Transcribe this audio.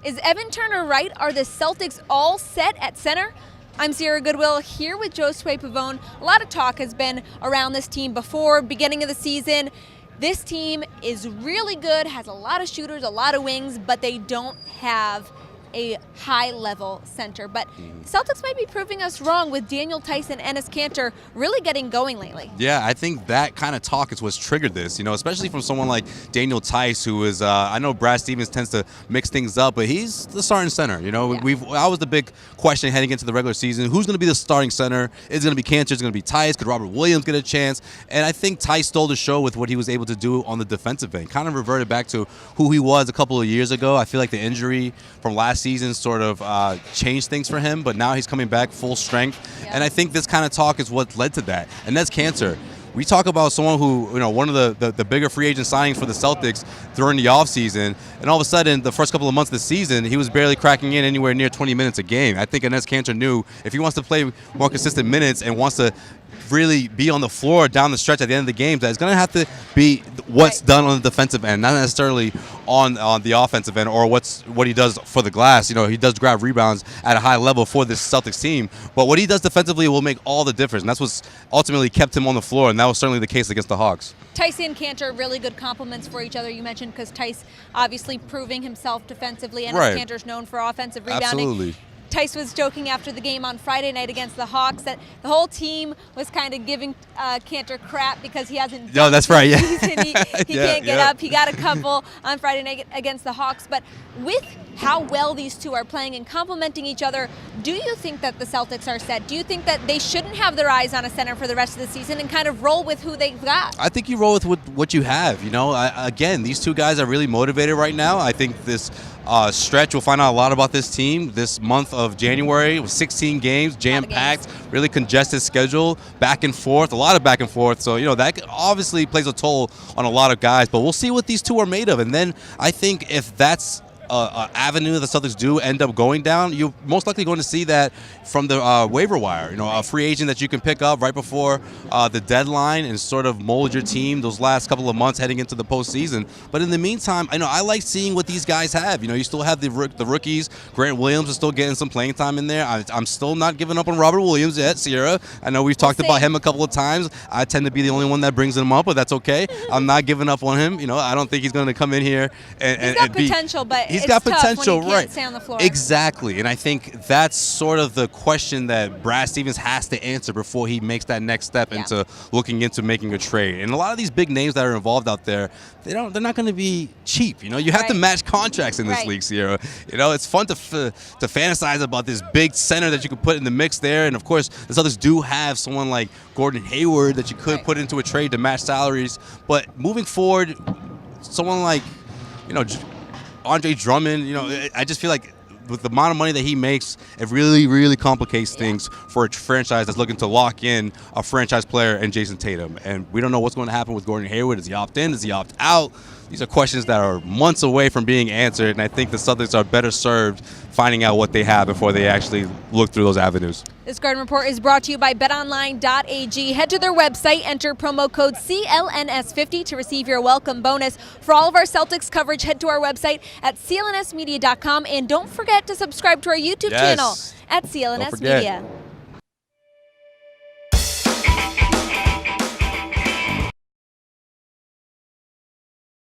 Is Evan Turner right? Are the Celtics all set at center? I'm Sierra Goodwill here with Josue Pavone. A lot of talk has been around this team before beginning of the season. This team is really good, has a lot of shooters, a lot of wings, but they don't have a high-level center. But Celtics might be proving us wrong with Daniel Theis and Enes Kanter really getting going lately. Yeah, I think that kind of talk is what's triggered this, especially from someone like Daniel Theis, who is, I know Brad Stevens tends to mix things up, but he's the starting center. That was the big question heading into the regular season. Who's going to be the starting center? Is it going to be Kanter? Is it going to be Theis? Could Robert Williams get a chance? And I think Theis stole the show with what he was able to do on the defensive end. Kind of reverted back to who he was a couple of years ago. I feel like the injury from last season sort of changed things for him, but now he's coming back full strength. And I think this kind of talk is what led to that. And that's Kanter. We talk about someone who, one of the bigger free agent signings for the Celtics during the offseason, and all of a sudden, the first couple of months of the season, he was barely cracking in anywhere near 20 minutes a game. I think Enes Kanter knew if he wants to play more consistent minutes and wants to really be on the floor down the stretch at the end of the game, that it's going to have to be what's done on the defensive end, not necessarily on the offensive end or what he does for the glass. He does grab rebounds at a high level for this Celtics team, but what he does defensively will make all the difference, and that's what's ultimately kept him on the floor, and that was certainly the case against the Hawks. Theis and Kanter, really good compliments for each other. You mentioned because Theis obviously proving himself defensively, and Kanter's known for offensive rebounding. Absolutely. Theis was joking after the game on Friday night against the Hawks that the whole team was kind of giving Kanter crap because he hasn't. No, that's right. Yeah. He can't get up. He got a couple on Friday night against the Hawks. But with how well these two are playing and complementing each other, do you think that the Celtics are set? Do you think that they shouldn't have their eyes on a center for the rest of the season and kind of roll with who they've got? I think you roll with what you have. Again, these two guys are really motivated right now. I think this stretch, we'll find out a lot about this team this month of January with 16 games, jam-packed, really congested schedule, back and forth, a lot of back and forth. So, that obviously plays a toll on a lot of guys, but we'll see what these two are made of. And then I think if that's avenue that the Celtics do end up going down, you're most likely going to see that from the waiver wire. A free agent that you can pick up right before the deadline and sort of mold your team those last couple of months heading into the postseason. But in the meantime, I like seeing what these guys have. You still have the rookies. Grant Williams is still getting some playing time in there. I'm still not giving up on Robert Williams yet, Sierra. I know we've talked about him a couple of times. I tend to be the only one that brings him up, but that's okay. I'm not giving up on him. I don't think he's going to come in here and he's got potential, but he's got potential, when he can't stay on the floor. Exactly, and I think that's sort of the question that Brad Stevens has to answer before he makes that next step into looking into making a trade. And a lot of these big names that are involved out there, they're not going to be cheap. You have to match contracts in this league, Sierra. It's fun to fantasize about this big center that you could put in the mix there, and of course, the Celtics do have someone like Gordon Hayward that you could put into a trade to match salaries. But moving forward, someone like Andre Drummond, I just feel like with the amount of money that he makes, it really, really complicates things for a franchise that's looking to lock in a franchise player and Jason Tatum. And we don't know what's going to happen with Gordon Hayward. Does he opt in? Does he opt out? These are questions that are months away from being answered, and I think the Celtics are better served finding out what they have before they actually look through those avenues. This Garden Report is brought to you by betonline.ag. Head to their website, enter promo code CLNS50 to receive your welcome bonus. For all of our Celtics coverage, head to our website at clnsmedia.com, and don't forget to subscribe to our YouTube channel at CLNS Media.